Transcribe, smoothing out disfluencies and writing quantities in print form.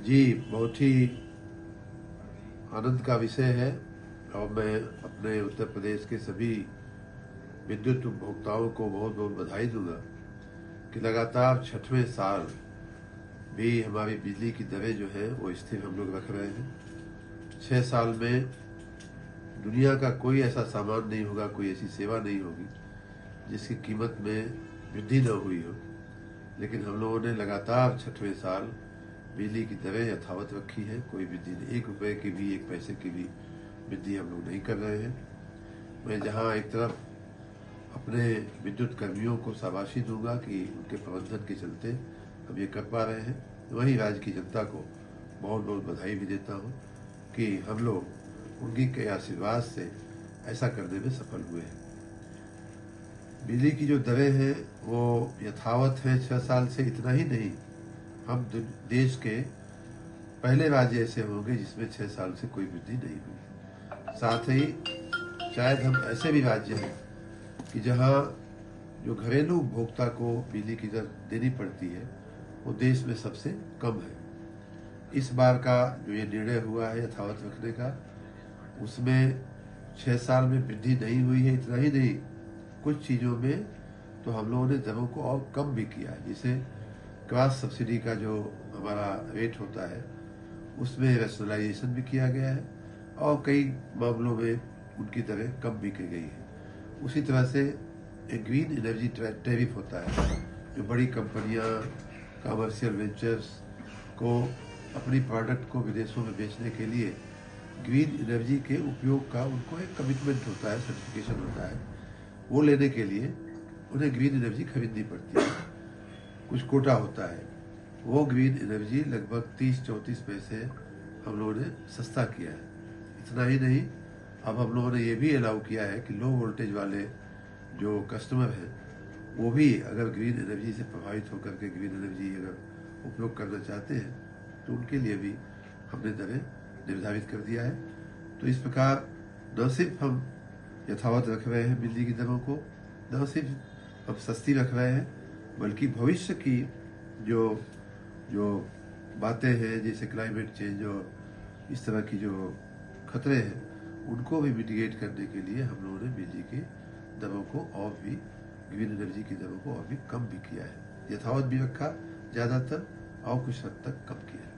जी, बहुत ही आनंद का विषय है और मैं अपने उत्तर प्रदेश के सभी विद्युत उपभोक्ताओं को बहुत बहुत बधाई दूंगा कि लगातार छठवें साल भी हमारी बिजली की दरें जो हैं वो स्थिर हम लोग रख रहे हैं। 6 साल में दुनिया का कोई ऐसा सामान नहीं होगा, कोई ऐसी सेवा नहीं होगी जिसकी कीमत में वृद्धि न हुई हो, लेकिन हम लोगों ने लगातार छठवें साल बिजली की दरें यथावत रखी है। कोई वृद्धि नहीं, 1 रुपए की भी, 1 पैसे की भी वृद्धि हम लोग नहीं कर रहे हैं। मैं जहां एक तरफ अपने विद्युत कर्मियों को शाबाशी दूंगा कि उनके प्रबंधन के चलते हम ये कर पा रहे हैं, वहीं राज्य की जनता को बहुत बहुत बधाई भी देता हूँ कि हम लोग उनकी के आशीर्वाद से ऐसा करने में सफल हुए हैं। बिजली की जो दरें हैं वो यथावत हैं 6 साल से। इतना ही नहीं, हम देश के पहले राज्य ऐसे होंगे जिसमें 6 साल से कोई वृद्धि नहीं हुई। साथ ही शायद हम ऐसे भी राज्य हैं कि जहां जो घरेलू उपभोक्ता को बिजली की दर देनी पड़ती है वो देश में सबसे कम है। इस बार का जो ये निर्णय हुआ है यथावत रखने का, उसमें 6 साल में वृद्धि नहीं हुई है। इतना ही नहीं, कुछ चीज़ों में तो हम लोगों ने दरों को और कम भी किया है। जैसे क्रॉस सब्सिडी का जो हमारा रेट होता है उसमें रैशनलाइजेशन भी किया गया है और कई मामलों में उनकी दरें कम भी की गई है। उसी तरह से एक ग्रीन एनर्जी टैरिफ होता है, जो बड़ी कंपनियां, कमर्शियल वेंचर्स को अपनी प्रोडक्ट को विदेशों में बेचने के लिए ग्रीन एनर्जी के उपयोग का उनको एक कमिटमेंट होता है, सर्टिफिकेशन होता है। वो लेने के लिए उन्हें ग्रीन एनर्जी खरीदनी पड़ती है, कुछ कोटा होता है। वो ग्रीन एनर्जी लगभग 30-34 पैसे हम लोगों ने सस्ता किया है। इतना ही नहीं, अब हम लोगों ने ये भी अलाउ किया है कि लो वोल्टेज वाले जो कस्टमर हैं वो भी अगर ग्रीन एनर्जी से प्रभावित होकर के ग्रीन एनर्जी अगर उपयोग करना चाहते हैं तो उनके लिए भी हमने दरें निर्धारित कर दिया है। तो इस प्रकार न सिर्फ हम यथावत रख रहे हैं बिजली की दरों को, न सिर्फ हम सस्ती रख रहे हैं, बल्कि भविष्य की जो जो बातें हैं जैसे क्लाइमेट चेंज और इस तरह की जो खतरे हैं उनको भी मिटिगेट करने के लिए हम लोगों ने बिजली की दरों को और भी, ग्रीन एनर्जी की दरों को और भी कम भी किया है। यथावत भी रखा ज़्यादातर और कुछ हद तक कम किया है।